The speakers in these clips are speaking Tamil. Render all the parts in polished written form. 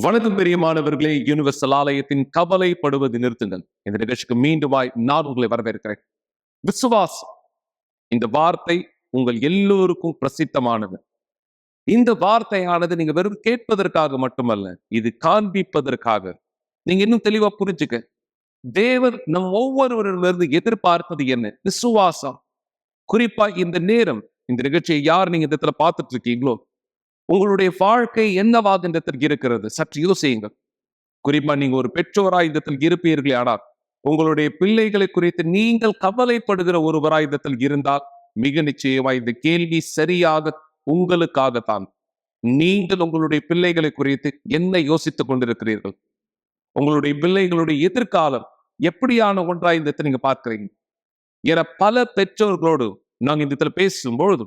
வணக்கம் பெரியமானவர்களே, யூனிவர்சல் ஆலயத்தின் கவலைப்படுவது நிறுத்துங்கள் இந்த நிகழ்ச்சிக்கு மீண்டுமாய் நான் உங்களை வரவேற்கிறேன். விசுவாசம் இந்த வார்த்தை உங்கள் எல்லோருக்கும் பிரசித்தமானது. இந்த வார்த்தையானது நீங்க வெறும் கேட்பதற்காக மட்டுமல்ல, இது காண்பிப்பதற்காக. நீங்க இன்னும் தெளிவா புரிஞ்சுக்க, தேவன் நம் ஒவ்வொருவரிடமிருந்து எதிர்பார்ப்பது என்ன? விசுவாசம். குறிப்பா இந்த நேரம், இந்த நிகழ்ச்சியை யார் நீங்க இந்த இடத்துல பார்த்துட்டு இருக்கீங்களோ, உங்களுடைய வாழ்க்கை என்னவாக இந்த இடத்திற்கு இருக்கிறது சற்று யோசியுங்கள். குறிப்பா நீங்க ஒரு பெற்றோராய் இந்த இடத்தில் இருப்பீர்களே, ஆனால் உங்களுடைய பிள்ளைகளை குறித்து நீங்கள் கவலைப்படுகிற ஒருவராய் இந்த இடத்தில் இருந்தால் மிக நிச்சயமா இந்த கேள்வி சரியாக உங்களுக்காகத்தான். நீங்கள் உங்களுடைய பிள்ளைகளை குறித்து என்ன யோசித்துக் கொண்டிருக்கிறீர்கள்? உங்களுடைய பிள்ளைகளுடைய எதிர்காலம் எப்படியான ஒன்றாய் இந்த இடத்தை நீங்க பார்க்கிறீங்க? என பல பெற்றோர்களோடு நாங்க இந்த இடத்துல பேசும்பொழுது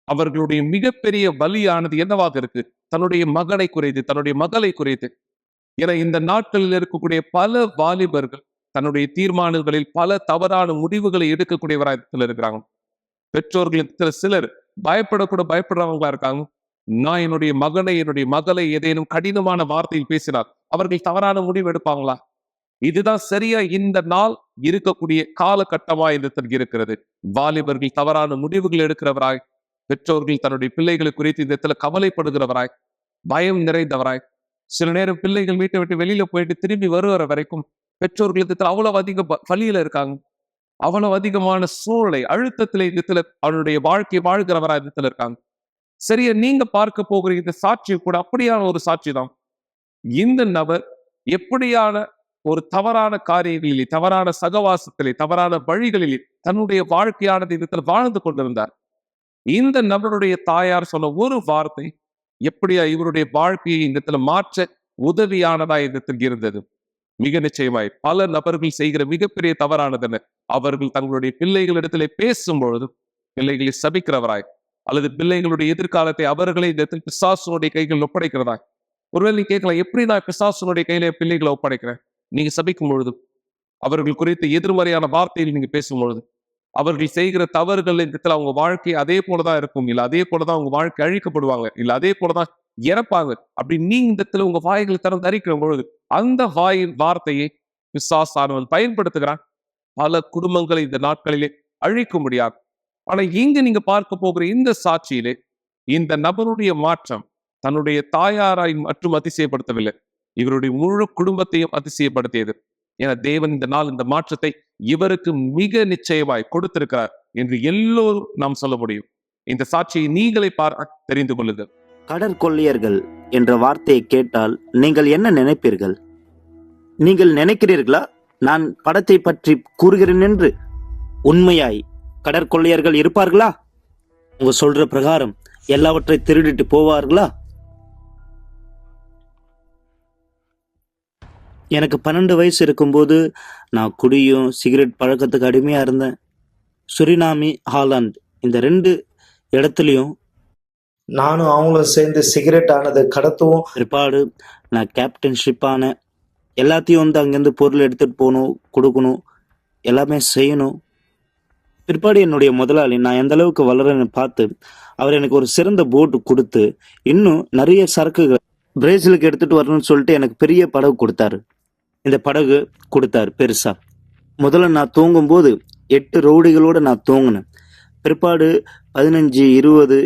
அவர்களுடைய மிகப்பெரிய வலியானது என்னவாக இருக்கு? தன்னுடைய மகனை குறித்து, தன்னுடைய மகளை குறித்து. என இந்த நாட்களில் இருக்கக்கூடிய பல வாலிபர்கள் தன்னுடைய தீர்மானங்களில் பல தவறான முடிவுகளை எடுக்கக்கூடியவராக இருக்கிறாங்க. பெற்றோர்கள் சிலர் பயப்படுறவங்களா இருக்காங்க. நான் என்னுடைய மகனை, என்னுடைய மகளை ஏதேனும் கடினமான வார்த்தையில் பேசினார் அவர்கள் தவறான முடிவு எடுப்பாங்களா? இதுதான் சரியா இந்த நாள் இருக்கக்கூடிய காலகட்டமா இந்த இருக்கிறது. வாலிபர்கள் தவறான முடிவுகள் எடுக்கிறவராய், பெற்றோர்கள் தன்னுடைய பிள்ளைகளை குறித்து இந்த இடத்துல கவலைப்படுகிறவராய், பயம் நிறைந்தவராய், சில நேரம் பிள்ளைகள் வீட்டை விட்டு வெளியில போயிட்டு திரும்பி வருகிற வரைக்கும் பெற்றோர்களுக்கு அவ்வளவு அதிக வழியில இருக்காங்க. அவ்வளவு அதிகமான சூழலை அழுத்தத்திலே இடத்துல அவருடைய வாழ்க்கை வாழ்கிறவரா இடத்துல இருக்காங்க. சரியா நீங்க பார்க்க போகிற இந்த சாட்சி கூட அப்படியான ஒரு சாட்சி தான். இந்த நபர் எப்படியான ஒரு தவறான காரியங்களிலே, தவறான சகவாசத்திலே, தவறான வழிகளிலே தன்னுடைய வாழ்க்கையானது இடத்துல வாழ்ந்து கொண்டிருந்தார். இந்த நபருடைய தாயார் சொன்ன ஒரு வார்த்தை எப்படியா இவருடைய வாழ்க்கையை இந்த இடத்துல மாற்ற உதவியானதா இடத்தில் இருந்தது. மிக நிச்சயமாய் பல நபர்கள் செய்கிற மிகப்பெரிய தவறானது அவர்கள் தங்களுடைய பிள்ளைகளிடத்திலே பேசும் பொழுது பிள்ளைகளை சபிக்கிறவராய், அல்லது பிள்ளைகளுடைய எதிர்காலத்தை அவர்களே இந்த இடத்தில் பிசாசுனுடைய கைகள் ஒப்படைக்கிறதா. ஒருவேளை நீ கேட்கலாம், எப்படி நான் பிசாசுனுடைய கையில பிள்ளைகளை ஒப்படைக்கிறேன்? நீங்க சபிக்கும் பொழுது, அவர்கள் குறித்து எதிர்மறையான வார்த்தையில் நீங்க பேசும் பொழுது, அவர்கள் செய்கிற தவறுகள் இடத்துல அவங்க வாழ்க்கை அதே போலதான் இருக்கும், இல்ல அதே போலதான் அவங்க வாழ்க்கை அழிக்கப்படுவாங்க, இல்ல அதே போலதான் இறப்பாங்க. அப்படி நீங்க இந்த இடத்துல உங்க வாய்களை திறந்து அறிக்கிற பொழுது அந்த வாயின் வார்த்தையை பிசாசானவன் பயன்படுத்துகிறான். பல குடும்பங்களை இந்த நாட்களிலே அழிக்க முடியாது. ஆனா இங்க நீங்க பார்க்க போகிற இந்த சாட்சியிலே இந்த நபருடைய மாற்றம் தன்னுடைய தாயாராய் மற்றும் அதிசயப்படுத்தவில்லை, இவருடைய முழு குடும்பத்தையும் அதிசயப்படுத்தியது. என தேவன் இந்த நாள் இந்த மாற்றத்தை இவருக்கு மிக நிச்சயமாய் கொடுத்திருக்கிறார் என்று எல்லோரும் நாம் சொல்ல முடியும். இந்த சாட்சியை நீங்களே பார்க்க தெரிந்து கொள்ளுங்கள். கடற்கொள்ளையர்கள் என்ற வார்த்தையை கேட்டால் நீங்கள் என்ன நினைப்பீர்கள்? நீங்கள் நினைக்கிறீர்களா நான் படத்தை பற்றி கூறுகிறேன் என்று? உண்மையாய் கடற்கொள்ளையர்கள் இருப்பார்களா? உங்க சொல்ற பிரகாரம் எல்லாவற்றை திருடிட்டு போவார்களா? எனக்கு 12 வயசு இருக்கும்போது நான் குடியும் சிகரெட் பழக்கத்துக்கு அடிமையா இருந்தேன். சுரினாமி, ஹாலாந்து இந்த 2 இடத்துலையும் நானும் அவங்களும் சேர்ந்து சிகரெட் ஆனது கடத்துவோம். பிற்பாடு நான் கேப்டன்ஷிப் ஆனேன். எல்லாத்தையும் அங்கேருந்து பொருள் எடுத்துட்டு போகணும், கொடுக்கணும், எல்லாமே செய்யணும். பிற்பாடு என்னுடைய முதலாளி நான் எந்த அளவுக்கு வளரன்னு பார்த்து அவர் எனக்கு ஒரு சிறந்த போட்டு கொடுத்து இன்னும் நிறைய சரக்குகள் பிரேசிலுக்கு எடுத்துட்டு வரணும்னு சொல்லிட்டு எனக்கு பெரிய படகு கொடுத்தாரு. இந்த படகு கொடுத்தாரு பெருசா. முதல்ல நான் தூங்கும்போது 8 ரவுடிகளோட நான் தூங்கினேன். பிற்பாடு 15, 20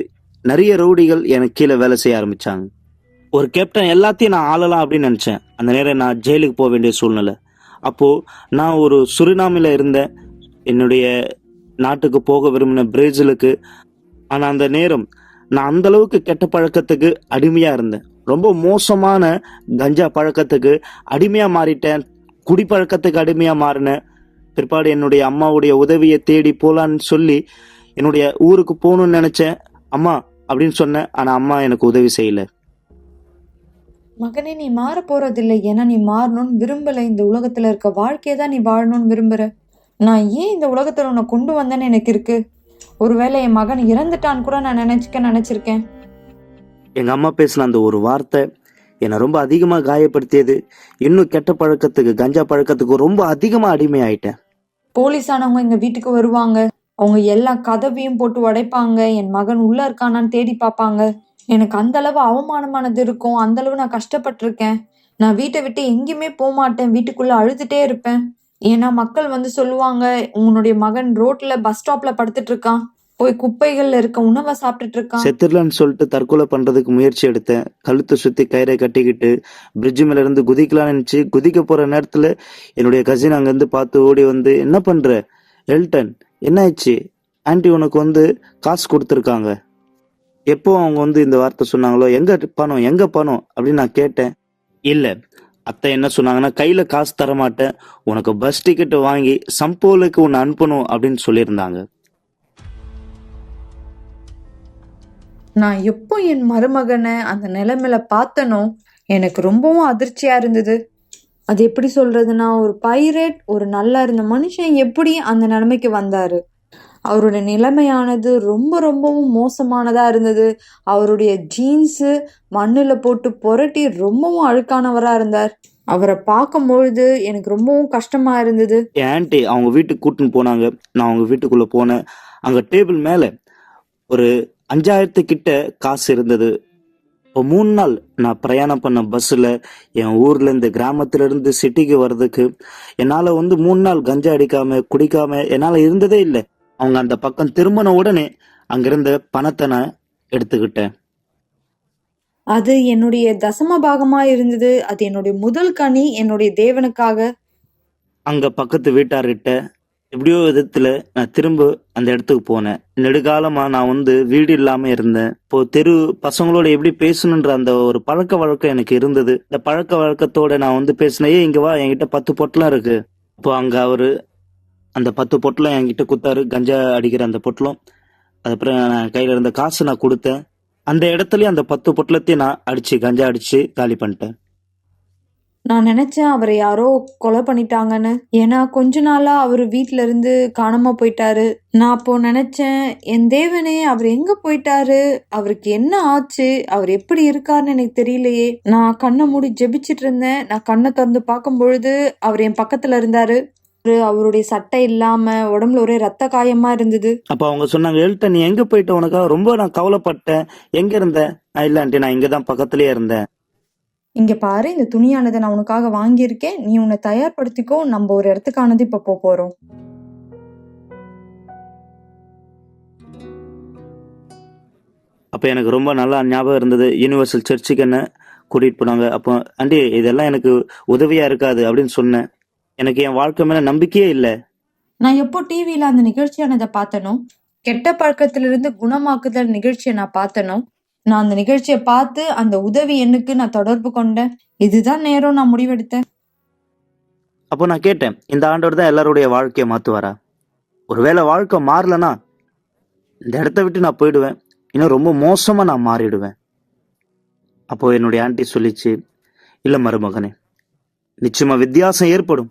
நிறைய ரவுடிகள் எனக்கு கீழே வேலை செய்ய ஆரம்பிச்சாங்க. ஒரு கேப்டன் எல்லாத்தையும் நான் ஆளலாம் அப்படின்னு நினைச்சேன். அந்த நேரம் நான் ஜெயிலுக்கு போக வேண்டிய சூழ்நிலை. அப்போ நான் ஒரு சுரினாமில இருந்தேன், என்னுடைய நாட்டுக்கு போக விரும்பின பிரேசிலுக்கு. ஆனா அந்த நேரம் நான் அந்த அளவுக்கு கெட்ட பழக்கத்துக்கு அடிமையா இருந்தேன். ரொம்ப மோசமான கஞ்சா பழக்கத்துக்கு அடிமையா மாறிட்டேன், குடிப்பழக்கத்துக்கு அடிமையா மாறினேன். பிற்பாடு என்னுடைய அம்மாவுடைய உதவியை தேடி போலான்னு சொல்லி என்னுடைய ஊருக்கு போகணும்னு நினைச்சேன். அம்மா அப்படின்னு சொன்னேன், ஆனா அம்மா எனக்கு உதவி செய்யல. மகனே, நீ மாற போறதில்லை. ஏன்னா நீ மாறணும்னு விரும்பல. இந்த உலகத்துல இருக்க வாழ்க்கையை தான் நீ வாழணும்னு விரும்புற. நான் ஏன் இந்த உலகத்துல உன்னை கொண்டு வந்தேன்னு எனக்கு இருக்கு. ஒருவேளை என் மகன் இறந்துட்டான்னு கூட நான் நினைச்சிருக்கேன். எங்க அம்மா பேசின அந்த ஒரு வார்த்தை என்னை ரொம்ப அதிகமா காயப்படுத்தியது. இன்னும் கெட்ட பழக்கத்துக்கு, கஞ்சா பழக்கத்துக்கு ரொம்ப அதிகமா அடிமை ஆயிட்டேன். போலீஸானவங்க எங்க வீட்டுக்கு வருவாங்க, அவங்க எல்லா கதவையும் போட்டு உடைப்பாங்க, என் மகன் உள்ள இருக்கானான்னு தேடி பார்ப்பாங்க. எனக்கு அந்த அளவு அவமானமானது இருக்கும், அந்த அளவு நான் கஷ்டப்பட்டிருக்கேன். நான் வீட்டை விட்டு எங்கேயுமே போக மாட்டேன், வீட்டுக்குள்ள அழுதுட்டே இருப்பேன். ஏன்னா மக்கள் வந்து சொல்லுவாங்க, உன்னுடைய மகன் ரோட்ல பஸ் ஸ்டாப்ல படுத்துட்டு இருக்கான், போய் குப்பைகள்ல இருக்க உணவை சாப்பிட்டுட்டு இருக்கான். செத்துடலான்னு சொல்லிட்டு தற்கொலை பண்றதுக்கு முயற்சி எடுத்தேன். கழுத்தை சுத்தி கயிறை கட்டிக்கிட்டு பிரிட்ஜ் மேல இருந்து குதிக்கலாம்னு நினைச்சு குதிக்க போற நேரத்துல என்னுடைய கசின் அங்கிருந்து பார்த்து ஓடி வந்து, என்ன பண்ற எல்டன், என்ன ஆயிடுச்சு? ஆன்ட்டி உனக்கு வந்து காசு கொடுத்துருக்காங்க. எப்போ அவங்க வந்து இந்த வார்த்தை சொன்னாங்களோ, எங்க பணம் அப்படின்னு நான் கேட்டேன். இல்ல, அத்தை என்ன சொன்னாங்கன்னா, கையில காசு தர மாட்டேன், உனக்கு பஸ் டிக்கெட் வாங்கி சம்போலுக்கு உன்னை அனுப்பணும் அப்படின்னு சொல்லியிருந்தாங்க. நான் எப்போ என் மருமகனை அந்த நிலைமையில பார்த்தனோ எனக்கு ரொம்பவும் அதிர்ச்சியா இருந்தது. அது எப்படி சொல்றதுன்னா, ஒரு பைரட், ஒரு நல்லா இருந்த மனுஷன் எப்படி அந்த நிலைமைக்கு வந்தாரு? அவருடைய நிலைமையானது ரொம்ப ரொம்பவும் மோசமானதா இருந்தது. அவருடைய ஜீன்ஸு மண்ணுல போட்டு புரட்டி ரொம்பவும் அழுக்கானவரா இருந்தார். அவரை பார்க்கும்பொழுது எனக்கு ரொம்பவும் கஷ்டமா இருந்தது. என் ஆன்ட்டி அவங்க வீட்டுக்கு கூட்டின்னு போனாங்க. நான் அவங்க வீட்டுக்குள்ள போனேன். அங்க டேபிள் மேல ஒரு 5000 கிட்ட காசு இருந்தது. இப்போ 3 நாள் நான் பிரயாணம் பண்ண பஸ்ஸில் என் ஊர்ல இருந்து கிராமத்துல இருந்து சிட்டிக்கு வர்றதுக்கு என்னால் வந்து 3 நாள் கஞ்சா அடிக்காம குடிக்காம என்னால் இருந்ததே இல்லை. அவங்க அந்த பக்கம் திரும்பின உடனே அங்கிருந்த பணத்தை நான் எடுத்துக்கிட்டேன். அது என்னுடைய தசம பாகமா இருந்தது. அது என்னுடைய முதல் கனி என்னுடைய தேவனுக்காக. அங்க பக்கத்து வீட்டார்கிட்ட எப்படியோ விதத்துல நான் திரும்ப அந்த இடத்துக்கு போனேன். நெடுகாலமா நான் வந்து வீடு இல்லாம இருந்தேன். இப்போ தெரு பசங்களோட எப்படி பேசணுன்ற அந்த ஒரு பழக்க வழக்கம் எனக்கு இருந்தது. இந்த பழக்க வழக்கத்தோட நான் வந்து பேசினேன், இங்க வா, என்கிட்ட 10 பொட்டலம் இருக்கு. இப்போ அங்க அவரு அந்த 10 பொட்டலம் என்கிட்ட குத்தாரு, கஞ்சா அடிக்கிற அந்த பொட்டலம். அதுக்கப்புறம் நான் கையில இருந்த காசு நான் கொடுத்தேன். அந்த இடத்துலயே அந்த 10 பொட்டலத்தையும் நான் கஞ்சா அடிச்சு காலி பண்ணிட்டேன். நான் நினைச்சேன் அவரை யாரோ கொலை பண்ணிட்டாங்கன்னு. ஏன்னா கொஞ்ச நாளா அவர் வீட்ல இருந்து காணாம போயிட்டாரு. நான் அப்போ நினைச்சேன், என் தேவனே, அவர் எங்க போயிட்டாரு? அவருக்கு என்ன ஆச்சு? அவர் எப்படி இருக்காருன்னு எனக்கு தெரியலையே. நான் கண்ணை மூடி ஜெபிச்சிட்டு இருந்தேன். நான் கண்ணை திறந்து பார்க்கும் பொழுது அவர் என் பக்கத்துல இருந்தாரு. அவருடைய சட்டை இல்லாம உடம்புல ஒரே ரத்த காயமா இருந்தது. அப்ப அவங்க சொன்னாங்க, எல்டன், நீ எங்க போயிட்ட? உனக்காக ரொம்ப நான் கவலைப்பட்டேன். எங்க இருந்த? நான் இல்ல ஆண்டி, நான் இங்கதான் பக்கத்துலயே இருந்தேன். இங்க பாரு, இந்த துணியானதை நான் உனக்காக வாங்கியிருக்கேன், நீ உன்னை தயார்படுத்திக்கோ, நம்ம ஒரு இடத்துக்கானது இப்ப போறோம். அப்ப எனக்கு ரொம்ப நல்லா ஞாபகம் இருந்தது. யூனிவர்சல் சர்ச்சுக்கு என்ன கூட்டிட்டு போனாங்க. அப்போ ஆண்டி, இதெல்லாம் எனக்கு உதவியா இருக்காது அப்படின்னு சொன்னேன். எனக்கு என் வாழ்க்கை மேல நம்பிக்கையே இல்லை. நான் எப்போ டிவியில அந்த நிகழ்ச்சியானதை பார்த்தனோ, கெட்ட பழக்கத்திலிருந்து குணமாக்குதல் நிகழ்ச்சியை நான் பார்த்தனோ, நான் அந்த நிகழ்ச்சியை பார்த்து அந்த உதவி எண்ணுக்கு நான் தொடர்பு கொண்டேன். இதுதான் நேரம் நான் முடிவெடுத்தேன். அப்போ நான் கேட்டேன், இந்த ஆண்டவர் தான் எல்லாருடைய வாழ்க்கையை மாத்துவாரா? ஒருவேளை வாழ்க்கை மாறலனா இந்த இடத்த விட்டு நான் போயிடுவேன், இன்னும் ரொம்ப மோசமா நான் மாறிடுவேன். அப்போ என்னுடைய ஆண்டி சொல்லிச்சு, இல்ல மருமகனே, நிச்சயமா வித்தியாசம் ஏற்படும்.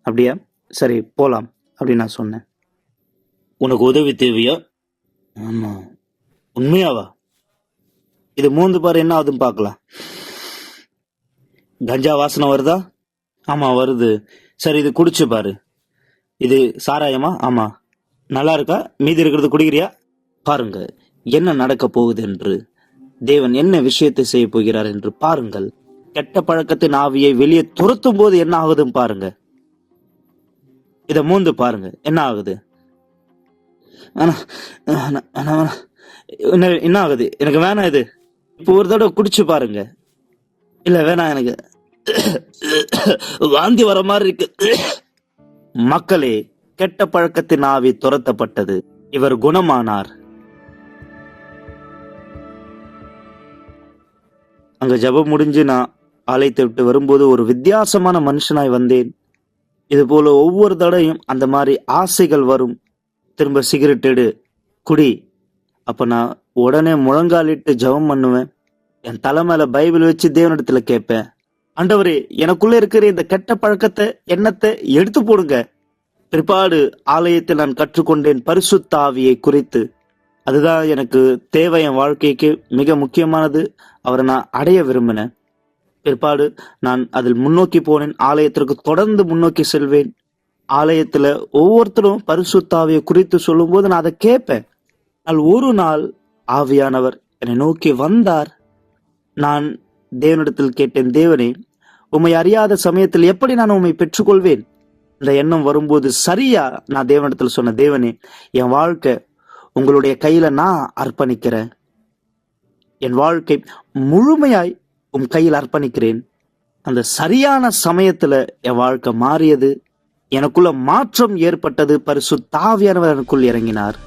அப்படியா, சரி போலாம் அப்படின்னு நான் சொன்னேன். உனக்கு உதவி தேவையா? ஆமா. உண்மையாவா? இது மூந்து பாரு, என்ன ஆகுதுன்னு பார்க்கலாம். கஞ்சா வாசனை வருதா? ஆமா வருது. சரி, இது குடிச்சு பாரு. இது சாராயமா? ஆமா. நல்லா இருக்கா? மீதி இருக்கிறது குடிக்கிறியா? பாருங்க என்ன நடக்க போகுது என்று. தேவன் என்ன விஷயத்தை செய்ய போகிறார் என்று பாருங்கள். கெட்ட பழக்கத்தின் ஆவியை வெளியே துரத்தும் போது என்ன ஆகுதுன்னு பாருங்க. இத மூந்து பாருங்க, என்ன ஆகுது? என்ன ஆகுது? எனக்கு வேணாம் இது. இப்போ ஒரு தடவை குடிச்சு பாருங்க. இல்ல வேணாம், எனக்கு வாந்தி வர மாதிரி இருக்கு. மக்களே, கெட்ட பழக்கத்தின் ஆவி துரத்தப்பட்டது. இவர் குணமானார். அங்க ஜெபம் முடிஞ்சு நான் ஆலயத்தை விட்டு வரும்போது ஒரு வித்தியாசமான மனுஷனாய் வந்தேன். இது போல ஒவ்வொரு தடையும் அந்த மாதிரி ஆசைகள் வரும். திரும்ப சிகரெட் எடு, குடி. அப்ப நான் உடனே முழங்காலிட்டு ஜெபம் பண்ணுவேன். என் தலை மேல பைபிள் வச்சு தேவனிடத்துல கேட்பேன், ஆண்டவரே, எனக்குள்ள இருக்கிற இந்த கெட்ட பழக்கத்தை, எண்ணத்தை எடுத்து போடுங்க. பிற்பாடு ஆலயத்தில் நான் கற்றுக்கொண்டேன் பரிசுத்த ஆவியை குறித்து. அதுதான் எனக்கு தேவை, என் வாழ்க்கைக்கு மிக முக்கியமானது. அவரை நான் அடைய விரும்பினேன். பிற்பாடு நான் அதில் முன்னோக்கி போனேன். ஆலயத்திற்கு தொடர்ந்து முன்னோக்கி செல்வேன். ஆலயத்துல ஒவ்வொருத்தரும் பரிசுத்த ஆவியை குறித்து சொல்லும் போது நான் அதை கேட்பேன். ஒரு நாள் ஆவியானவர் என்னை நோக்கி வந்தார். நான் தேவனிடத்தில் கேட்டேன், தேவனே, உம்மை அறியாத சமயத்தில் எப்படி நான் உம்மை பெற்றுக்கொள்வேன்? இந்த எண்ணம் வரும்போது சரியா நான் தேவனிடத்தில் சொன்ன, தேவனே, என் வாழ்க்கை உங்களுடைய கையில நான் அர்ப்பணிக்கிறேன். என் வாழ்க்கை முழுமையாய் உம் கையில் அர்ப்பணிக்கிறேன். அந்த சரியான சமயத்துல என் வாழ்க்கை மாறியது. எனக்குள்ள மாற்றம் ஏற்பட்டது. பரிசுத்த ஆவியானவர் எனக்குள் இறங்கினார்.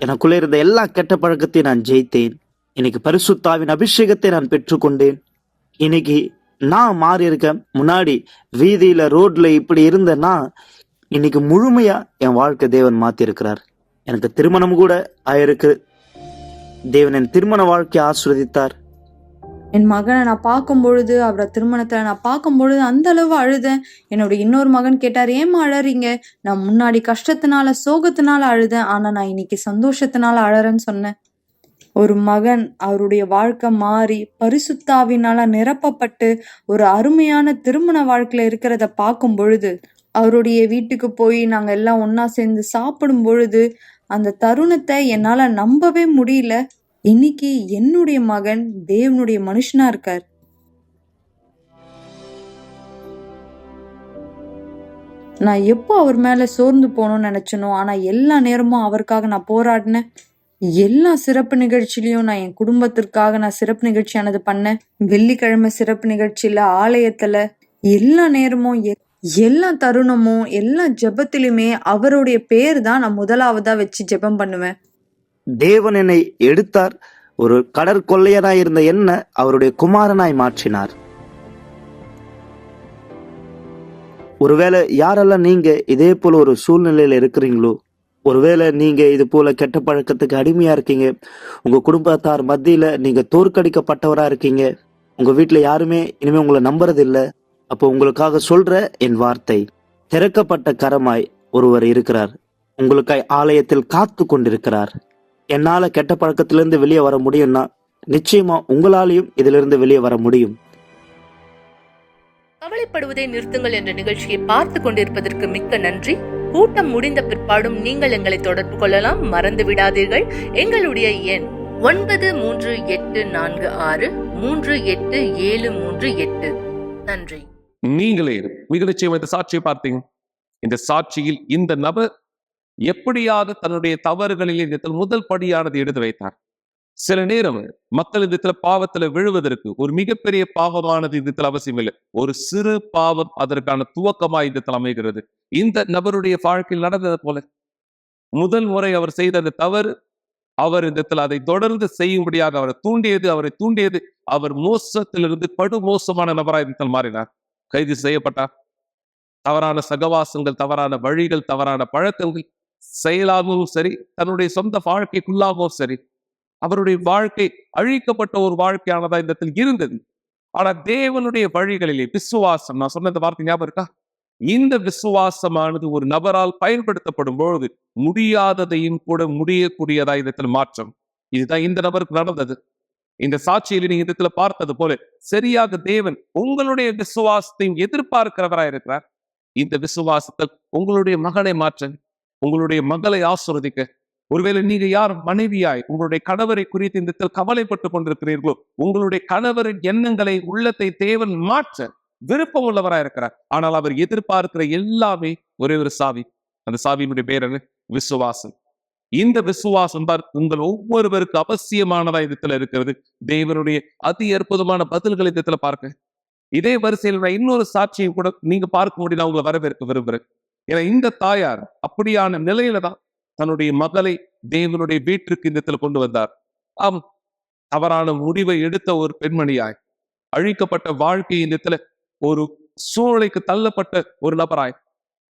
எனக்குள்ள இருந்த எல்லா கெட்ட பழக்கத்தையும் நான் ஜெயித்தேன். இன்னைக்கு பரிசுத்த ஆவியின் அபிஷேகத்தை நான் பெற்றுக்கொண்டேன். இன்னைக்கு நான் மாறி இருக்கேன். முன்னாடி வீதியில ரோட்ல இப்படி இருந்தேன்னா இன்னைக்கு முழுமையா என் வாழ்க்கை தேவன் மாத்தி இருக்கிறார். எனக்கு திருமணம் கூட ஆயிருக்கு. தேவன் என் திருமண வாழ்க்கையை ஆசீர்வதித்தார். என் மகனை நான் பார்க்கும் பொழுது, அவரை திருமணத்துல நான் பார்க்கும் பொழுது அந்த அளவு அழுதேன். என்னோட இன்னொரு மகன் கேட்டார், ஏம்மா அழறீங்க? நான் முன்னாடி கஷ்டத்தினால சோகத்தினால அழுதேன், ஆனா நான் இன்னைக்கு சந்தோஷத்தினால அழறேன்னு சொன்னேன். ஒரு மகன் அவருடைய வாழ்க்கை மாறி பரிசுத்த ஆவியினால நிரப்பப்பட்டு ஒரு அருமையான திருமண வாழ்க்கையில இருக்கிறத பார்க்கும் பொழுது, அவருடைய வீட்டுக்கு போய் நாங்க எல்லாம் ஒண்ணா சேர்ந்து சாப்பிடும் பொழுது அந்த தருணத்தை என்னால நம்பவே முடியல. இன்னைக்கு என்னுடைய மகன் தேவனுடைய மனுஷனா இருக்கார். நான் எப்போ அவர் மேல சோர்ந்து போகணும்னு நினைச்சனோ, ஆனா எல்லா நேரமும் அவருக்காக நான் போராடினேன். எல்லா சிறப்பு நிகழ்ச்சியிலையும் நான் என் குடும்பத்திற்காக நான் சிறப்பு நிகழ்ச்சியானது பண்ணேன். வெள்ளிக்கிழமை சிறப்பு நிகழ்ச்சியில, ஆலயத்துல, எல்லா நேரமும் எல்லா தருணமும் எல்லா ஜெபத்திலுமே அவருடைய பேர் தான் நான் முதலாவதா வச்சு ஜெபம் பண்ணுவேன். தேவன் என்னை எடுத்தார். ஒரு கடற்கொள்ளையனாய் இருந்த என்ன அவருடைய குமாரனாய் மாற்றினார். ஒருவேளை யாரெல்லாம் நீங்க இதே போல ஒரு சூழ்நிலையில இருக்கிறீங்களோ, ஒருவேளை நீங்க இது போல கெட்ட பழக்கத்துக்கு அடிமையா இருக்கீங்க, உங்க குடும்பத்தார் மத்தியில நீங்க தோற்கடிக்கப்பட்டவரா இருக்கீங்க, உங்க வீட்டுல யாருமே இனிமே உங்களை நம்புறது இல்ல, அப்போ உங்களுக்காக சொல்ற என் வார்த்தை, திறக்கப்பட்ட கரமாய் ஒருவர் இருக்கிறார். உங்களுக்காய் ஆலயத்தில் காத்து கொண்டிருக்கிறார். என்னால கெட்ட பழக்கத்திலிருந்து வெளியே வர முடியும்னா நிச்சயமா உங்களாலையும் இதிலிருந்து வெளியே வர முடியும். கவலைப்படுவதை நிறுத்துங்கள் என்ற நிகழ்ச்சியை பார்த்து கொண்டிருப்பதற்கு மிக்க நன்றி. கூட்டம் முடிந்த பிற்பாடும் நீங்கள் எங்களை தொடர்பு கொள்ளலாம். மறந்து விடாதீர்கள், எங்களுடைய எண் 9386387338. நன்றி. நீங்களே மிக நிச்சயம் இந்த சாட்சியை பார்த்தீங்க. இந்த சாட்சியில் இந்த நபர் எப்படியாக தன்னுடைய தவறுகளில் இந்த முதல் படியானது எடுத்து வைத்தார். சில நேரம் மக்கள் இந்த பாவத்துல விழுவதற்கு ஒரு மிகப்பெரிய பாவமானது இந்த அவசியம் இல்லை. ஒரு சிறு பாவம் அதற்கான துவக்கமா இந்த அமைகிறது. இந்த நபருடைய வாழ்க்கையில் நடந்தது போல முதல் முறை அவர் செய்த அந்த தவறு அவர் இந்த அதை தொடர்ந்து செய்யும்படியாக அவரை தூண்டியது. அவர் மோசத்திலிருந்து படு மோசமான நபராய் மாறினார். கைது செய்யப்பட்டார். தவறான சகவாசங்கள், தவறான வழிகள், தவறான பழக்கங்கள் செயலாகவும் சரி, தன்னுடைய சொந்த வாழ்க்கைக்குள்ளாகவும் சரி, அவருடைய வாழ்க்கை அழிக்கப்பட்ட ஒரு வாழ்க்கையானதா இந்த இருந்தது. ஆனா தேவனுடைய வழிகளிலே விசுவாசம், நான் சொன்ன இந்த வார்த்தை ஞாபகம் இருக்கா? இந்த விசுவாசமானது ஒரு நபரால் பயன்படுத்தப்படும் பொழுது முடியாததையும் கூட முடியக்கூடியதா இந்த மாற்றம். இதுதான் இந்த நபருக்கு நடந்தது. இந்த சாட்சியில் நீங்க இந்த பார்த்தது போல சரியாக தேவன் உங்களுடைய விசுவாசத்தையும் எதிர்பார்க்கிறவராய் இருக்கிறார். இந்த விசுவாசத்தில் உங்களுடைய மகனை மாற்ற, உங்களுடைய மகளை ஆசீர்வதிக்க, ஒருவேளை நீங்க யார் மனைவியாய் உங்களுடைய கணவரை குறித்து இந்த கவலைப்பட்டு கொண்டிருக்கிறீர்களோ, உங்களுடைய கணவரின் எண்ணங்களை, உள்ளத்தை தேவன் மாற்ற விருப்பம் உள்ளவராய் இருக்கிறார். ஆனால் அவர் எதிர்பார்க்கிற எல்லாமே ஒரே ஒரு சாவி. அந்த சாவியினுடைய பேர் என்ன? விசுவாசம். இந்த விசுவாசம் தான் உங்கள் ஒவ்வொருவருக்கு அவசியமானதா இடத்துல இருக்கிறது. தேவனுடைய அதி அற்புதமான பதில்களை இடத்துல பார்க்க. இதே வரிசையில் இன்னொரு சாட்சியை கூட நீங்க பார்க்க முடியும். உங்களை வரவேற்க விரும்புறேன். ஏன்னா இந்த தாயார் அப்படியான நிலையில தான் தன்னுடைய மகளை தேவனுடைய வீட்டிற்கு இந்த கொண்டு வந்தார். தவறான முடிவை எடுத்த ஒரு பெண்மணியாய், அழிக்கப்பட்ட வாழ்க்கையின் ஒரு சூழ்நிலைக்கு தள்ளப்பட்ட ஒரு நபராய்,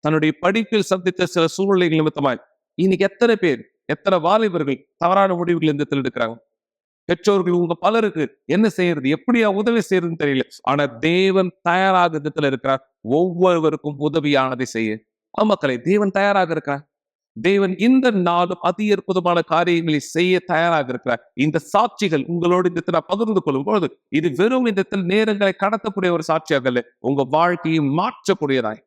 தன்னுடைய படிப்பில் சந்தித்த சில சூழ்நிலைகள் நிமித்தமாய் இன்னைக்கு எத்தனை பேர், எத்தனை வாலிபர்கள் தவறான முடிவுகள் இந்த எடுக்கிறாங்க. பெற்றோர்கள் உங்க பலருக்கு என்ன செய்யறது, எப்படியா உதவி செய்யறதுன்னு தெரியல. ஆனா தேவன் தயாராக இருக்கிறார் ஒவ்வொருவருக்கும் உதவியானதை செய்ய. மக்களை, தேவன் தயாராக இருக்கிறார். தேவன் இந்த நாளும் அதி அற்புதமான காரியங்களை செய்ய தயாராக இருக்கிறார். இந்த சாட்சிகள் உங்களோடு இந்த பகிர்ந்து கொள்ளும் பொழுது இது வெறும் இந்த நேரங்களை கடத்தக்கூடிய ஒரு சாட்சியாக அல்ல, உங்க வாழ்க்கையை மாற்றக்கூடியதாய்,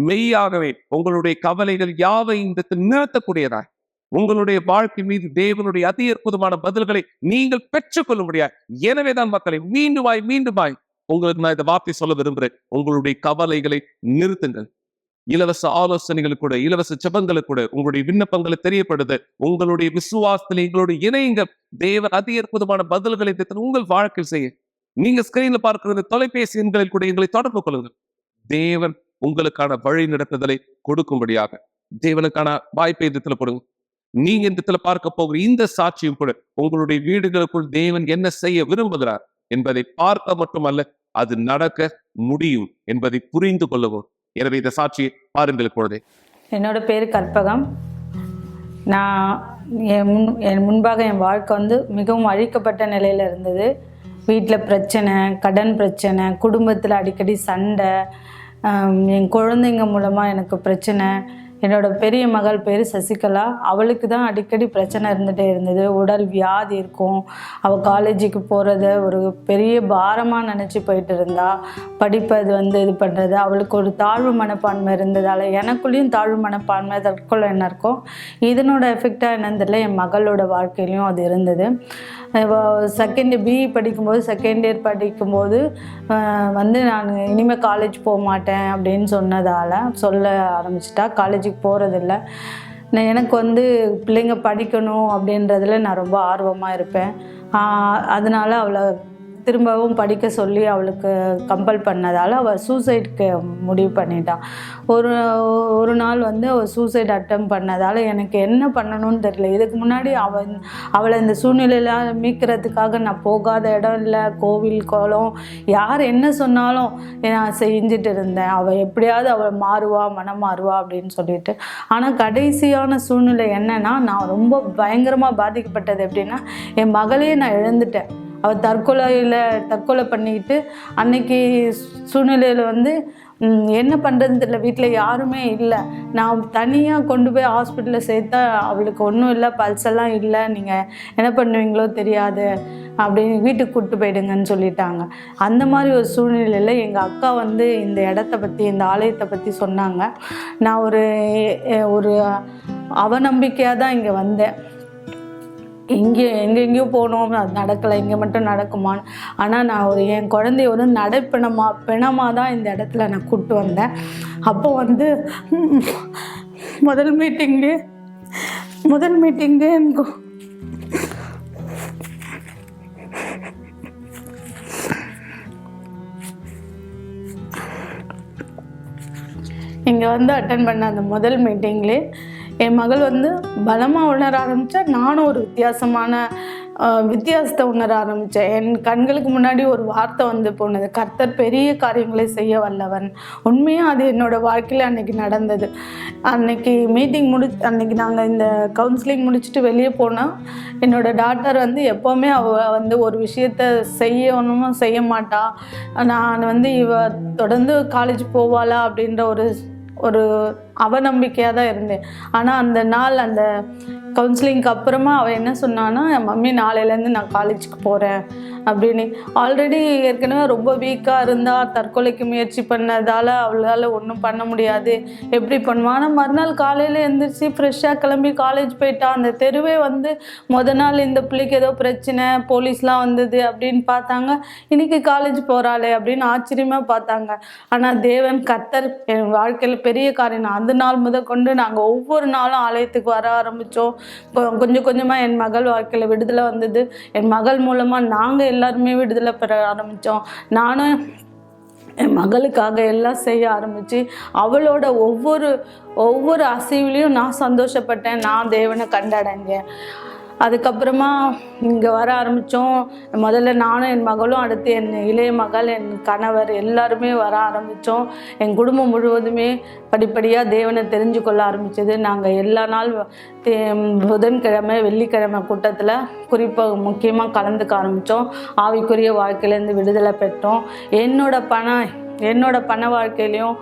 மெய்யாகவே உங்களுடைய கவலைகள் யாவை இந்த நிறுத்தக்கூடியதாய் உங்களுடைய வாழ்க்கை மீது தேவனுடைய அதி அற்புதமான பதில்களை நீங்கள் பெற்றுக்கொள்ள முடியாது. எனவேதான் மக்களை மீண்டுமாய் உங்களுக்கு நான் இந்த வார்த்தை சொல்ல விரும்புகிறேன். உங்களுடைய கவலைகளை நிறுத்துங்கள். இலவச ஆலோசனைகள் கூட, இலவச ஜெபங்களை கூட, உங்களுடைய விண்ணப்பங்களை தெரியப்படுது. உங்களுடைய விசுவாசத்தில் எங்களுடைய இணையுங்கள். தேவன் அதி அற்புதமான பதில்களை உங்கள் வாழ்க்கையில் செய்ய நீங்க ஸ்கிரீன்ல பார்க்கிறது தொலைபேசி எண்களில் கூட எங்களை தொடர்பு கொள்ளுங்கள். தேவன் உங்களுக்கான வழி நடத்துதலை கொடுக்கும்படியாக தேவனுக்கான வாய்ப்பை இடத்துல கொடுங்க. நீங்க இந்த இடத்துல பார்க்க போகிற இந்த சாட்சியும் கூட உங்களுடைய வீடுகளுக்குள் தேவன் என்ன செய்ய விரும்புகிறார் என்பதை பார்க்க மட்டுமல்ல, அது நடக்க முடியும் என்பதை புரிந்து கொள்ளவும். எனவே இந்த சாட்சியை பாருங்கள் பொழுதே. என்னோட பேர் கற்பகம். நான் என் முன்பாக என் வாழ்க்கை வந்து மிகவும் அழிக்கப்பட்ட நிலையில் இருந்தது. வீட்டில் பிரச்சனை, கடன் பிரச்சனை, குடும்பத்தில் அடிக்கடி சண்டை, என் குழந்தைங்க மூலமாக எனக்கு பிரச்சனை. என்னோட பெரிய மகள் பேர் சசிகலா. அவளுக்கு தான் அடிக்கடி பிரச்சனை இருந்துகிட்டே இருந்தது. உடல் வியாதி இருக்கும். அவள் காலேஜுக்கு போகிறத ஒரு பெரிய பாரமாக நினச்சி போயிட்டு இருந்தா. படிப்பை இது பண்ணுறது. அவளுக்கு ஒரு தாழ்வு மனப்பான்மை இருந்ததால் எனக்குள்ளேயும் தாழ்வு மனப்பான்மை, தற்கொலை என்ன இருக்கும். இதனோட எஃபெக்டாக என்னன்னு தெரியல, என் மகளோட வாழ்க்கையிலையும் அது இருந்தது. பிஇ படிக்கும்போது செகண்ட் இயர் படிக்கும்போது நான் இனிமேல் காலேஜ் போக மாட்டேன் அப்படின்னு சொல்ல ஆரம்பிச்சிட்டா. காலேஜுக்கு போகிறதில்ல. எனக்கு பிள்ளைங்க படிக்கணும் அப்படின்றதுல நான் ரொம்ப ஆர்வமாக இருப்பேன். அதனால் அவளை திரும்பவும் படிக்க சொல்லி அவளுக்கு கம்பல் பண்ணதால் அவள் சூசைடுக்கு முடிவு பண்ணிட்டான். ஒரு நாள் அவள் சூசைட் அட்டம் பண்ணதால் எனக்கு என்ன பண்ணணும்னு தெரியல. இதுக்கு முன்னாடி அவளை இந்த சூழ்நிலையில் மீட்கிறதுக்காக நான் போகாத இடம் இல்லை. கோவில், குளம், யார் என்ன சொன்னாலும் நான் செஞ்சுட்டு இருந்தேன். அவள் எப்படியாவது அவள் மனம் மாறுவா அப்படின்னு சொல்லிட்டு. ஆனால் கடைசியான சூழ்நிலை என்னன்னா, நான் ரொம்ப பயங்கரமாக பாதிக்கப்பட்டது எப்படின்னா, என் மகளையே நான் இழந்துட்டேன். அவள் தற்கொலை பண்ணிக்கிட்டு அன்னைக்கு சூழ்நிலையில் என்ன பண்ணுறதுன்னு தெரியல. வீட்டில் யாருமே இல்லை. நான் தனியாக கொண்டு போய் ஹாஸ்பிட்டலில் சேர்த்தா அவளுக்கு ஒன்றும் இல்லை, பல்செல்லாம் இல்லை, நீங்கள் என்ன பண்ணுவீங்களோ தெரியாது அப்படின்னு வீட்டுக்கு கூப்பிட்டு போயிடுங்கன்னு சொல்லிட்டாங்க. அந்த மாதிரி ஒரு சூழ்நிலையில் எங்கள் அக்கா இந்த இடத்த பற்றி, இந்த ஆலயத்தை பற்றி சொன்னாங்க. நான் ஒரு அவநம்பிக்கையாக தான் இங்கே வந்தேன். எங்கெங்கேயோ போனோம், அது நடக்கலை, இங்கே மட்டும் நடக்குமான்னு. ஆனால் நான் என் குழந்தைய பிணமாக தான் இந்த இடத்துல நான் கூப்பிட்டு வந்தேன். அப்போ முதல் மீட்டிங்லேயே எனக்கு இங்கே அட்டன் பண்ண அந்த முதல் மீட்டிங்லேயே என் மகள் பலமாக உணர ஆரம்பித்தா. நானும் ஒரு வித்தியாசத்தை உணர ஆரம்பித்தேன். என் கண்களுக்கு முன்னாடி ஒரு வார்த்தை போனது, கர்த்தர் பெரிய காரியங்களை செய்ய வல்லவன். உண்மையாக அது என்னோடய வாழ்க்கையில் அன்றைக்கி நடந்தது. அன்றைக்கி மீட்டிங் அன்றைக்கி நாங்கள் இந்த கவுன்சிலிங் முடிச்சுட்டு வெளியே போனால் என்னோடய டாக்டர் எப்போவுமே அவள் ஒரு விஷயத்த செய்ய மாட்டா. நான் இவ தொடர்ந்து காலேஜ் போவாளா அப்படின்ற ஒரு அவநம்பிக்கையாக தான் இருந்தேன். ஆனால் அந்த நாள் அந்த கவுன்சிலிங்க்கு அப்புறமா அவள் என்ன சொன்னான்னா, என் மம்மி நாளையிலேருந்து நான் காலேஜுக்கு போகிறேன் அப்படின்னு. ஆல்ரெடி ஏற்கனவே ரொம்ப வீக்காக இருந்தால், தற்கொலைக்கு முயற்சி பண்ணதால் அவளால் ஒன்றும் பண்ண முடியாது, எப்படி பண்ணுவான். ஆனால் மறுநாள் காலையில் எழுந்திரிச்சு ஃப்ரெஷ்ஷாக கிளம்பி காலேஜ் போயிட்டா. அந்த தெருவே நாள் இந்த பிள்ளைக்கு ஏதோ பிரச்சனை, போலீஸ்லாம் வந்தது அப்படின்னு பார்த்தாங்க. இன்றைக்கி காலேஜ் போகிறாளே அப்படின்னு ஆச்சரியமாக பார்த்தாங்க. ஆனால் தேவன் கர்த்தர் என் வாழ்க்கையில் பெரிய காரியம். அந்த நாள் முதற்கொண்டு நாங்கள் ஒவ்வொரு நாளும் ஆலயத்துக்கு வர ஆரம்பித்தோம். கொஞ்சம் கொஞ்சமாக என் மகள் வாழ்க்கையில் விடுதலை வந்தது. என் மகள் மூலமாக நாங்கள் எல்லாருமே விடுதலை பெற ஆரம்பித்தோம். நானும் என் மகளுக்காக எல்லாம் செய்ய ஆரம்பித்து அவளோட ஒவ்வொரு அசைவிலையும் நான் சந்தோஷப்பட்டேன். நான் தேவனை கண்டடைஞ்சேன். அதுக்கப்புறமா இங்கே வர ஆரம்பித்தோம். முதல்ல நானும் என் மகளும், அடுத்து என் இளைய மகள், என் கணவர் எல்லாருமே வர ஆரம்பித்தோம். என் குடும்பம் முழுவதுமே படிப்படியாக தேவனை தெரிஞ்சு கொள்ள ஆரம்பித்தது. நாங்கள் எல்லா நாள் புதன்கிழமை, வெள்ளிக்கிழமை கூட்டத்தில் குறிப்பாக முக்கியமாக கலந்துக்க ஆரம்பித்தோம். ஆவிக்குரிய வாழ்க்கையிலேருந்து விடுதலை பெற்றோம். என்னோட பணம் என்னோட பண வாழ்க்கையிலையும்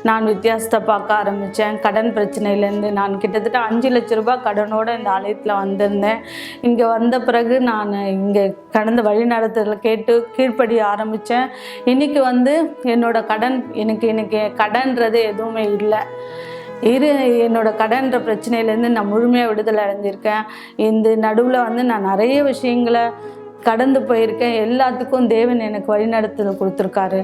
நான் வித்தியாசத்தை பார்க்க ஆரம்பித்தேன். கடன் பிரச்சனையிலேருந்து நான் கிட்டத்தட்ட 5 லட்ச ரூபாய் கடனோடு இந்த ஆலயத்தில் வந்திருந்தேன். இங்கே வந்த பிறகு நான் இங்கே கடந்த வழிநடத்தல கேட்டு கீழ்ப்படிய ஆரம்பித்தேன். இன்றைக்கி என்னோட கடன் எனக்கு கடன்றது எதுவுமே இல்லை. என்னோட கடன்ற பிரச்சனையிலேருந்து நான் முழுமையாக விடுதலை அடைஞ்சிருக்கேன். இந்த நடுவில் நான் நிறைய விஷயங்களை கடந்து போயிருக்கேன். எல்லாத்துக்கும் தேவன் எனக்கு வழிநடத்தல் கொடுத்துருக்காரு.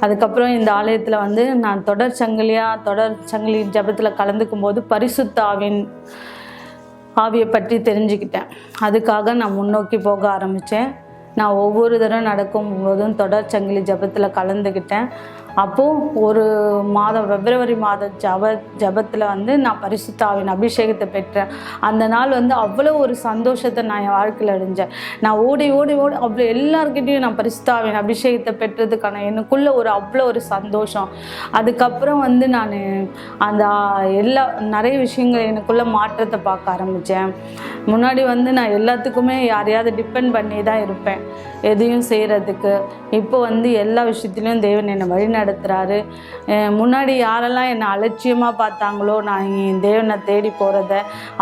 அதுக்கப்புறம் இந்த ஆலயத்தில் நான் தொடர் சங்கிலி ஜபத்தில் கலந்துக்கும் போது பரிசுத்த ஆவியை பற்றி தெரிஞ்சுக்கிட்டேன். அதுக்காக நான் முன்னோக்கி போக ஆரம்பித்தேன். நான் ஒவ்வொரு தடவை நடக்கும்போதும் தொடர் சங்கிலி ஜபத்தில் கலந்துக்கிட்டேன். அப்போது ஒரு மாதம் பிப்ரவரி மாதம் ஜபத்தில் நான் பரிசுத்த ஆவியின் அபிஷேகத்தை பெற்றேன். அந்த நாள் அவ்வளோ ஒரு சந்தோஷத்தை நான் என் வாழ்க்கையில் அடைஞ்சேன். நான் ஓடி அவ்வளோ எல்லாருக்கிட்டையும் நான் பரிசுத்த ஆவியின் அபிஷேகத்தை பெற்றதுக்கான எனக்குள்ளே அவ்வளோ ஒரு சந்தோஷம். அதுக்கப்புறம் நான் அந்த நிறைய விஷயங்கள் எனக்குள்ளே மாற்றத்தை பார்க்க ஆரம்பித்தேன். முன்னாடி நான் எல்லாத்துக்குமே யாரையாவது டிபெண்ட் பண்ணி தான் இருப்பேன் எதையும் செய்கிறதுக்கு. இப்போ எல்லா விஷயத்துலையும் தேவன் என்னை வழி நடத்துகிறாரு. முன்னாடி யாரெல்லாம் என்னை அலட்சியமாக பார்த்தாங்களோ, நான் தேவனை தேடி போகிறத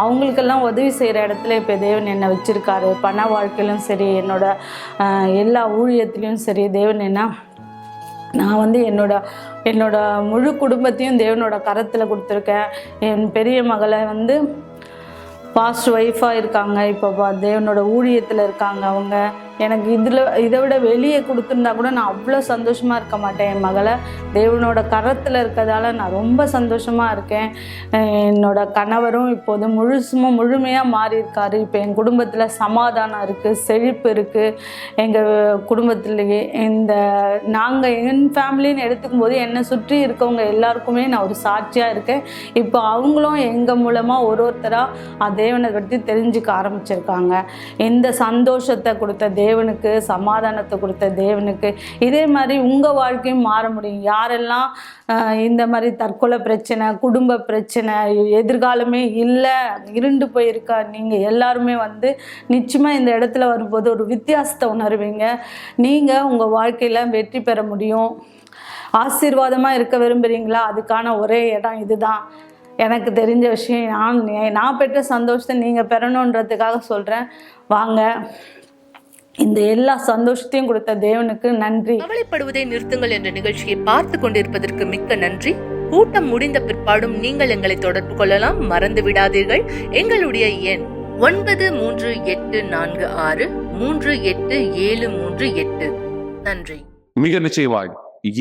அவங்களுக்கெல்லாம் உதவி செய்கிற இடத்துல இப்போ தேவன் என்னை வச்சுருக்காரு. பண வாழ்க்கையிலும் சரி, எல்லா ஊழியத்துலேயும் சரி, தேவன் நான் என்னோட முழு குடும்பத்தையும் தேவனோட கரத்தில் கொடுத்துருக்கேன். என் பெரிய மகளை பாஸ்ட் ஒய்ஃபாக இருக்காங்க. இப்போ தேவனோட ஊழியத்தில் இருக்காங்க. அவங்க எனக்கு இதை விட வெளியே கொடுத்துருந்தா கூட நான் அவ்வளோ சந்தோஷமாக இருக்க மாட்டேன். என் மகளை தேவனோட கரத்தில் இருக்கிறதால நான் ரொம்ப சந்தோஷமாக இருக்கேன். என்னோட கணவரும் இப்போது முழுமையாக மாறி இருக்காரு. இப்போ என் குடும்பத்தில் சமாதானம் இருக்குது, செழிப்பு இருக்குது. எங்கள் குடும்பத்திலேயே என் ஃபேமிலின்னு எடுத்துக்கும் போது என்னை சுற்றி இருக்கவங்க எல்லாருக்குமே நான் ஒரு சாட்சியாக இருக்கேன். இப்போ அவங்களும் எங்கள் மூலமாக ஒருத்தராக தேவனை பற்றி தெரிஞ்சுக்க ஆரம்பிச்சிருக்காங்க. இந்த சந்தோஷத்தை கொடுத்த தேவனுக்கு, சமாதானத்தை கொடுத்த தேவனுக்கு இதே மாதிரி உங்கள் வாழ்க்கையும் மாற முடியும். யாரெல்லாம் இந்த மாதிரி தற்கொலை பிரச்சனை, குடும்ப பிரச்சனை, எதிர்காலமே இல்லை, இருண்டு போயிருக்கா, நீங்கள் எல்லாருமே நிச்சயமாக இந்த இடத்துல வரும்போது ஒரு வித்தியாசத்தை உணர்வீங்க. நீங்கள் உங்கள் வாழ்க்கையில் வெற்றி பெற முடியும். ஆசீர்வாதமாக இருக்க விரும்புகிறீங்களா? அதுக்கான ஒரே இடம் இதுதான். எனக்கு தெரிஞ்ச விஷயம், நான் பெற்ற சந்தோஷத்தை நீங்கள் பெறணுன்றதுக்காக சொல்கிறேன். வாங்க, இந்த எல்லா சந்தோஷத்தையும் கொடுத்த தேவனுக்கு நன்றி. கவலைப்படுவதை நிறுத்துங்கள் என்ற நிகழ்ச்சியை பார்த்து கொண்டிருப்பதற்கு மிக்க நன்றி. கூட்டம் முடிந்த பிற்பாடும் நீங்கள் எங்களை தொடர்பு கொள்ளலாம். மறந்து விடாதீர்கள், எங்களுடைய எண் 9384638738. நன்றி. மிக நிச்சயமாய்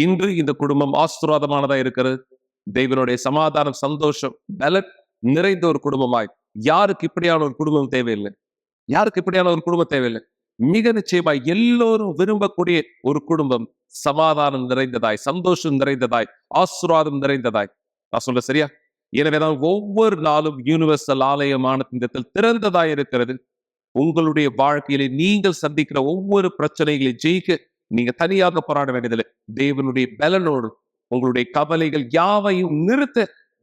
இன்று இந்த குடும்பம் ஆசீர்வாதமானதா இருக்கிறது. தேவனுடைய சமாதானம், சந்தோஷம், பலன் நிறைந்த ஒரு குடும்பமாய். யாருக்கு இப்படியான ஒரு குடும்பம் தேவையில்லை? யாருக்கு இப்படியான ஒரு குடும்பம் தேவையில்லை? மிக நிச்சயமாய் எல்லோரும் விரும்பக்கூடிய ஒரு குடும்பம், சமாதானம் நிறைந்ததாய், சந்தோஷம் நிறைந்ததாய், ஆசீர்வாதம் நிறைந்ததாய். நான் சொல்ல சரியா? எனவேதான் ஒவ்வொரு நாளும் யூனிவர்சல் ஆலயமான இடத்தில் திறந்ததாய் இருக்கிறது. உங்களுடைய வாழ்க்கையிலே நீங்கள் சந்திக்கிற ஒவ்வொரு பிரச்சனைகளை ஜெயிக்க நீங்க தனியாக போராட வேண்டியதில்லை. தேவனுடைய பலனோடு உங்களுடைய கவலைகள் யாவையும் நிறுத்த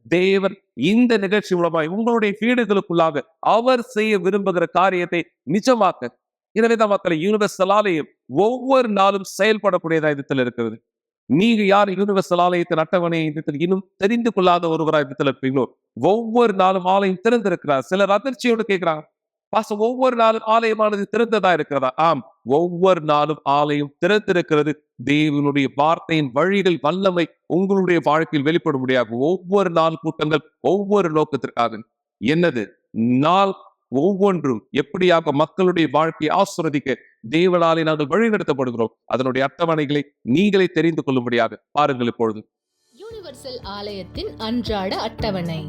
தேவன் இந்த நிகழ்ச்சி மூலமாய் உங்களுடைய வீடுகளுக்குள்ளாக அவர் செய்ய விரும்புகிற காரியத்தை நிஜமாக்க. எனவேதான் மக்களை, யூனிவர்சல் ஆலயம் ஒவ்வொரு நாளும் செயல்படக்கூடியதா இடத்தில் இருக்கிறது. நீங்க யார் யூனிவர்சல் ஆலயத்தின் அட்டவணை இன்னும் தெரிந்து கொள்ளாத ஒருவராக இடத்துல இருப்பீங்களோ, ஒவ்வொரு நாளும் ஆலயம் திறந்திருக்கிறார். சிலர் அதிர்ச்சியோடு கேட்கிறாங்க, பாசம் ஒவ்வொரு நாளும் ஆலயமானது திறந்ததா இருக்கிறதா? ஆம், ஒவ்வொரு நாளும் ஆலயம் திறந்திருக்கிறது. தேவனுடைய வார்த்தையின் வழிகள் வல்லமை உங்களுடைய வாழ்க்கையில் வெளிப்பட முடியாது. ஒவ்வொரு நாள் கூட்டங்கள் ஒவ்வொரு நோக்கத்திற்காக. என்னது நாள் ஒவ்வொன்றும் எப்படியாக மக்களுடைய வாழ்க்கையை ஆசீர்வதிக்க தேவனாலே நாங்கள் வழிநடத்தப்படுகிறோம். அதனுடைய அட்டவணைகளை நீங்களே தெரிந்து கொள்ளும்படியாக பாருங்கள். இப்பொழுது யூனிவர்சல் ஆலயத்தின் அன்றாட அட்டவணை.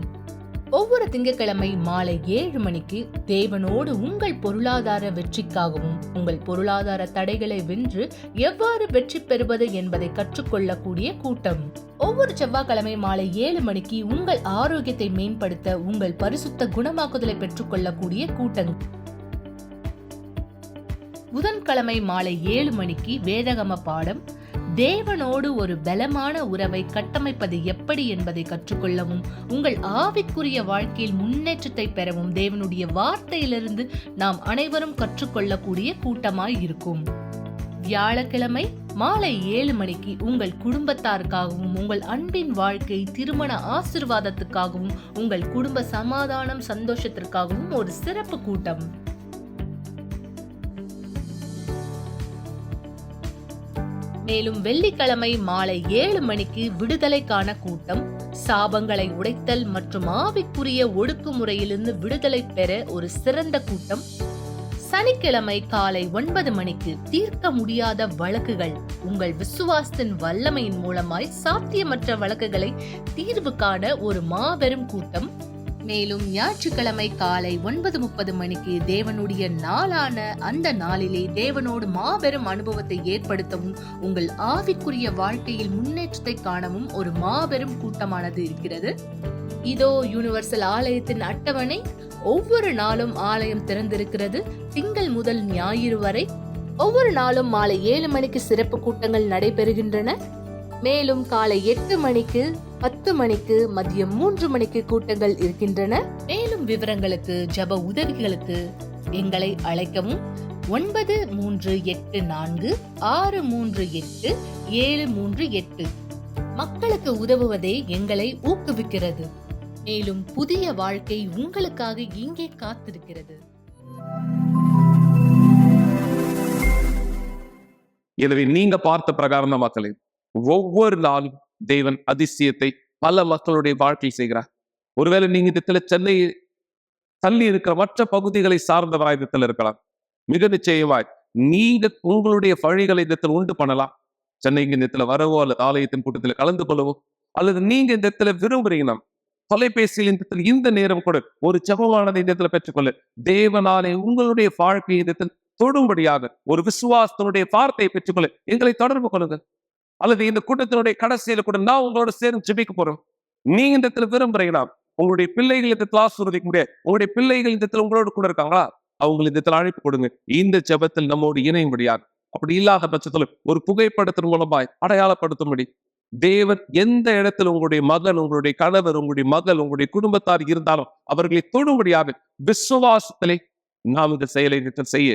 ஒவ்வொரு திங்கட்கிழமை மாலை 7 மணிக்கு தேவனோடு உங்கள் பொருளாதார வெற்றிக்காகவும் உங்கள் பொருளாதார தடைகளை வென்று எவ்வாறு வெற்றி பெறுவது என்பதை கற்றுக்கொள்ளக்கூடிய கூட்டம். ஒவ்வொரு செவ்வாய்க்கிழமை மாலை 7 மணிக்கு உங்கள் ஆரோக்கியத்தை மேம்படுத்த உங்கள் பரிசுத்த குணமாக்குதலை பெற்றுக்கொள்ளக்கூடிய கூட்டம். புதன்கிழமை மாலை 7 மணிக்கு வேதகம பாடம், தேவனோடு ஒரு பலமான உறவை கட்டமைப்பது எப்படி என்பதை கற்றுக்கொள்ளவும் உங்கள் ஆவிக்குரிய வாழ்க்கையில் முன்னேற்றத்தை பெறவும் தேவனுடைய வார்த்தையிலிருந்து நாம் அனைவரும் கற்றுக்கொள்ளக்கூடிய கூட்டமாய் இருக்கும். வியாழக்கிழமை மாலை 7 மணிக்கு உங்கள் குடும்பத்தாருக்காகவும், உங்கள் அன்பின் வாழ்க்கை, திருமண ஆசீர்வாதத்துக்காகவும், உங்கள் குடும்ப சமாதானம், சந்தோஷத்திற்காகவும் ஒரு சிறப்பு கூட்டம். மேலும் வெள்ளிக்கிழமை மாலை 7 மணிக்கு விடுதலைக்கான கூட்டம், சாபங்களை உடைத்தல் மற்றும் ஆவிக்குரிய ஒடுக்குமுறையிலிருந்து விடுதலை பெற ஒரு சிறந்த கூட்டம். சனிக்கிழமை காலை 9 மணிக்கு தீர்க்க முடியாத வழக்குகள், உங்கள் விசுவாசத்தின் வல்லமையின் மூலமாய் சாத்தியமற்ற வழக்குகளை தீர்வு காண ஒரு மாபெரும் கூட்டம். மேலும் ஞாயிற்றுக்கிழமை காலை 9:30 மணிக்கு தேவனுடைய நாளான அந்த நாளிலே தேவனோடு மாபெரும் அனுபவத்தை ஏற்படுத்தவும், உங்கள் ஆவிக்குரிய வாழ்க்கையில் முன்னேற்றத்தை காணவும் ஒரு மாபெரும் கூட்டமானது இருக்கிறது. இதோ யுனிவர்சல் ஆலயத்தின் அட்டவணை. ஒவ்வொரு நாளும் ஆலயம் திறந்திருக்கிறது. திங்கள் முதல் ஞாயிறு வரை ஒவ்வொரு நாளும் மாலை 7 மணிக்கு சிறப்பு கூட்டங்கள் நடைபெறுகின்றன. மேலும் காலை 8 மணிக்கு, 10 மணிக்கு, மதியம் 3 மணிக்கு கூட்டங்கள் இருக்கின்றன. மேலும் விவரங்களுக்கு, ஜெப உதவிகளுக்கு எங்களை அழைக்கவும். 9384638738. மக்களுக்கு உதவுவதே எங்களை ஊக்குவிக்கிறது. மேலும் புதிய வாழ்க்கை உங்களுக்காக இங்கே காத்திருக்கிறது. எனவே நீங்க பார்த்த பிரகாரம் தான் மக்களே, ஒவ்வொரு நாளும் தேவன் அதிசயத்தை பல மக்களுடைய வாழ்க்கை செய்கிறார். ஒருவேளை நீங்க இடத்துல சென்னை தள்ளி இருக்கிற மற்ற பகுதிகளை சார்ந்தவராய் இடத்துல இருக்கலாம். மிக நிச்சயமாய் நீங்க உங்களுடைய வழிகளை இடத்துல உண்டு பண்ணலாம். சென்னைக்கு இந்த இடத்துல வரவோ, அல்லது ஆலயத்தின் கூட்டத்தில் கலந்து கொள்ளவோ, அல்லது நீங்க இந்த இடத்துல விரும்புறீங்கன்னா தொலைபேசியில் இந்த நேரம் கூட ஒரு ஜெபமானதை இந்த இடத்துல பெற்றுக்கொள்ள, தேவனாலே உங்களுடைய வாழ்க்கை இடத்தில் தொடும்படியாக ஒரு விசுவாசத்தினுடைய வார்த்தையை பெற்றுக்கொள்ள எங்களை தொடர்பு கொள்ளுங்கள். அல்லது இந்த கூட்டத்தினுடைய கடைசியில கூட நான் உங்களோட சேர்ந்து ஜெபிக்க போறோம். நீங்க இந்த இடத்துல விரும்புறீங்கன்னா, உங்களுடைய பிள்ளைகள் இந்த இடத்துல ஆசீர்வதிக்க முடியாது, உங்களுடைய பிள்ளைகள் இந்த இடத்துல உங்களோட கூட இருக்காங்களா, அவங்களை இந்த இடத்துல அழைப்பு கொடுங்க. இந்த ஜெபத்தில் நம்மோடு இணையும்படியாக. அப்படி இல்லாத பட்சத்தில் ஒரு புகைப்படத்தின் மூலமாய் அடையாளப்படுத்தும்படி தேவன் எந்த இடத்துல உங்களுடைய மகன், உங்களுடைய கணவர், உங்களுடைய மகள், உங்களுடைய குடும்பத்தார் இருந்தாலும் அவர்களை தொடும்படியாக விசுவாசத்திலே நாம் இந்த செயலை செய்ய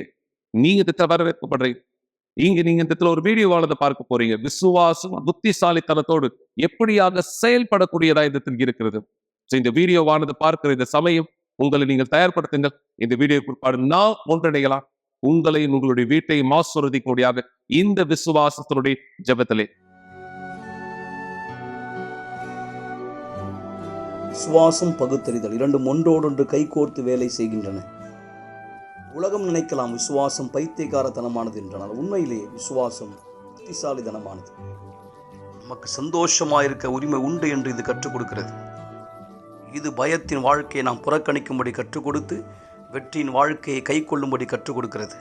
நீங்க இந்த வரவேற்கப்படுறீங்க. நீங்க இந்த இடத்துல ஒரு வீடியோவானதை பார்க்க போறீங்க. விசுவாசம் புத்திசாலித்தனத்தோடு எப்படியாக செயல்படக்கூடியதா இடத்தில் இருக்கிறது. இந்த வீடியோவானது பார்க்கிற இந்த சமயம் உங்களை நீங்கள் தயார்படுத்துங்கள். இந்த வீடியோ குறிப்பாடு நாம் ஒன்றிணையலாம். உங்களை உங்களுடைய வீட்டை ஆசீர்வதிக்கும்படியாக இந்த விசுவாசத்தினுடைய ஜெபத்திலே. விசுவாசம், பகுத்தறிதல் இரண்டும் ஒன்றோடொன்று கைகோர்த்து வேலை செய்கின்றன. உலகம் நினைக்கலாம் விசுவாசம் பைத்தியக்காரத்தனமானது என்றால் உண்மையிலே விசுவாசம் புத்திசாலித்தனமானது. நமக்கு சந்தோஷமாயிருக்க உரிமை உண்டு என்று இது கற்றுக் கொடுக்கிறது. இது பயத்தின் வாழ்க்கையை நாம் புறக்கணிக்கும்படி கற்றுக் கொடுத்து வெற்றியின் வாழ்க்கையை கை கொள்ளும்படி கற்றுக் கொடுக்கிறது.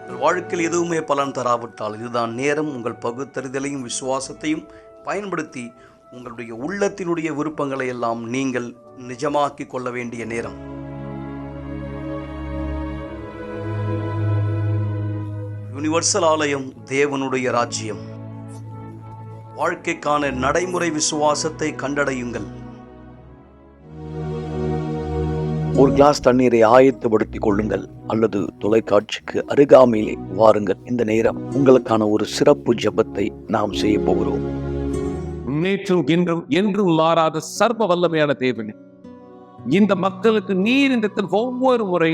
உங்கள் வாழ்க்கையில் எதுவுமே பலன் தராவிட்டால் இதுதான் நேரம். உங்கள் பகுத்தறிதலையும் விசுவாசத்தையும் பயன்படுத்தி உங்களுடைய உள்ளத்தினுடைய விருப்பங்களை எல்லாம் நீங்கள் நிஜமாக்கி கொள்ள வேண்டிய நேரம். யுனிவர்சல் ஆலயம் தேவனுடைய ராஜ்யம். வாழ்க்கைக்கான நடைமுறை விசுவாசத்தை கண்டடையுங்கள். ஒரு கிளாஸ் தண்ணீரை ஆயத்தப்படுத்திக் கொள்ளுங்கள் அல்லது தொலைக்காட்சிக்கு அருகாமையிலே வாருங்கள். இந்த நேரம் உங்களுக்கான ஒரு சிறப்பு ஜெபத்தை நாம் செய்ய போகிறோம். நேற்றும் இன்றும் என்றும் மாறாத சர்வ வல்லமையான தேவனே, இந்த மக்களுக்கு நீர் இந்த ஒவ்வொரு முறை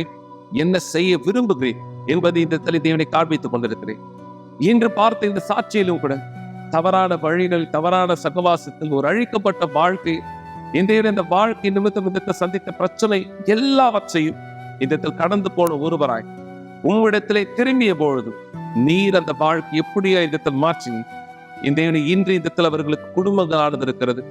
என்ன செய்ய விரும்புகிறேன் என்பதை இந்த தேவனை காண்பித்துக் கொண்டிருக்கிறேன். இன்று பார்த்த இந்த சாட்சியிலும் கூட தவறான வழிகள், தவறான சகவாசத்தில் ஒரு அழிக்கப்பட்ட வாழ்க்கை, இந்த வாழ்க்கை நிமித்தம் சந்தித்த பிரச்சனை எல்லாவற்றையும் இந்த கடந்து போன ஒருவராய் உம்மிடத்திலே திரும்பிய பொழுது நீர் அந்த வாழ்க்கை எப்படியா இந்த மாற்றி இன்று இந்த அவர்களுக்கு குடும்பங்களானது இருக்கிறது,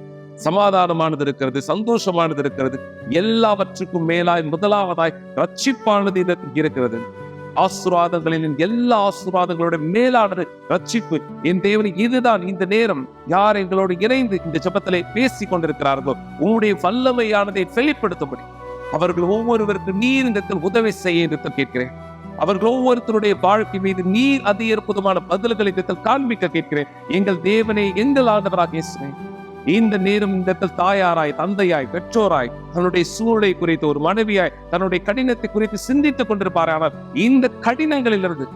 சமாதானமானது இருக்கிறது, சந்தோஷமானது இருக்கிறது. எல்லாவற்றுக்கும் மேலாய் முதலாவதாய் ரட்சிப்பானது இருக்கிறது. ஆசீர்வாதங்களின் எல்லா ஆசீர்வாதங்களோட மேலானது ரட்சிப்பு. என் தேவனே, இதுதான் இந்த நேரம் யார் எங்களோடு இணைந்து இந்த ஜெபத்திலே பேசிக் கொண்டிருக்கிறார்களோ உங்களுடைய வல்லமையானதை வெளிப்படுத்தும்படி அவர்கள் ஒவ்வொருவருக்கு நீர் இந்த உதவி செய்ய என்று கேட்கிறேன். அவர்கள் ஒவ்வொருத்தருடைய வாழ்க்கை மீது நீர் அதி அற்புதமான பதில்களை காண்பிக்க கேட்கிறேன். எங்கள் தேவனே, எங்கள் ஆண்டவராக இயேசுவே, இந்த நேரம் இந்த தாயாராய், தந்தையாய், பெற்றோராய், தன்னுடைய சூழலை குறித்து ஒரு மனைவியாய் தன்னுடைய கடினத்தை குறித்து சிந்தித்துக் கொண்டிருப்பார். ஆனால் இந்த கடினங்களிலிருந்து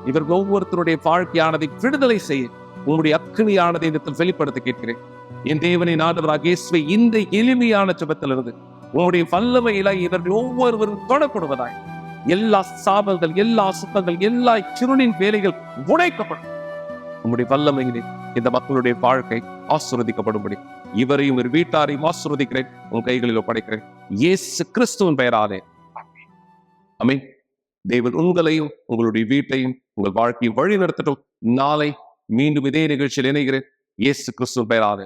இவர்கள் ஒவ்வொருத்தருடைய வாழ்க்கையானதை விடுதலை செய்ய உங்களுடைய அக்கினியானதை இடத்தில் வெளிப்படுத்த கேட்கிறேன். என் தேவனின் ஆண்டவராகிய இயேசுவே, இந்த எளிமையான ஜெபத்திலிருந்து உங்களுடைய வல்லமையில இவர்கள் ஒவ்வொருவரும் தொடப்படுவதாய் எல்லா சாபங்கள், எல்லா அசுத்தங்கள், எல்லா இருளின் வேலைகள் உடைக்கப்படும். உங்களுடைய வல்லமையிலே இந்த மக்களுடைய வாழ்க்கை ஆசீர்வதிக்கப்படும்படி இவரையும் ஒரு வீட்டாரையும் ஆசீர்வதிக்கிறேன், உன் கைகளில் ஒப்படைக்கிறேன், இயேசு கிறிஸ்துவின் பெயராலே. ஆமென். தேவன் உங்களையும் உங்களுடைய வீட்டையும் உங்கள் வாழ்க்கையை வழி நடத்தட்டும். நாளை மீண்டும் இதே நிகழ்ச்சியில் இணைகிறேன், இயேசு கிறிஸ்துவின் பெயராலே.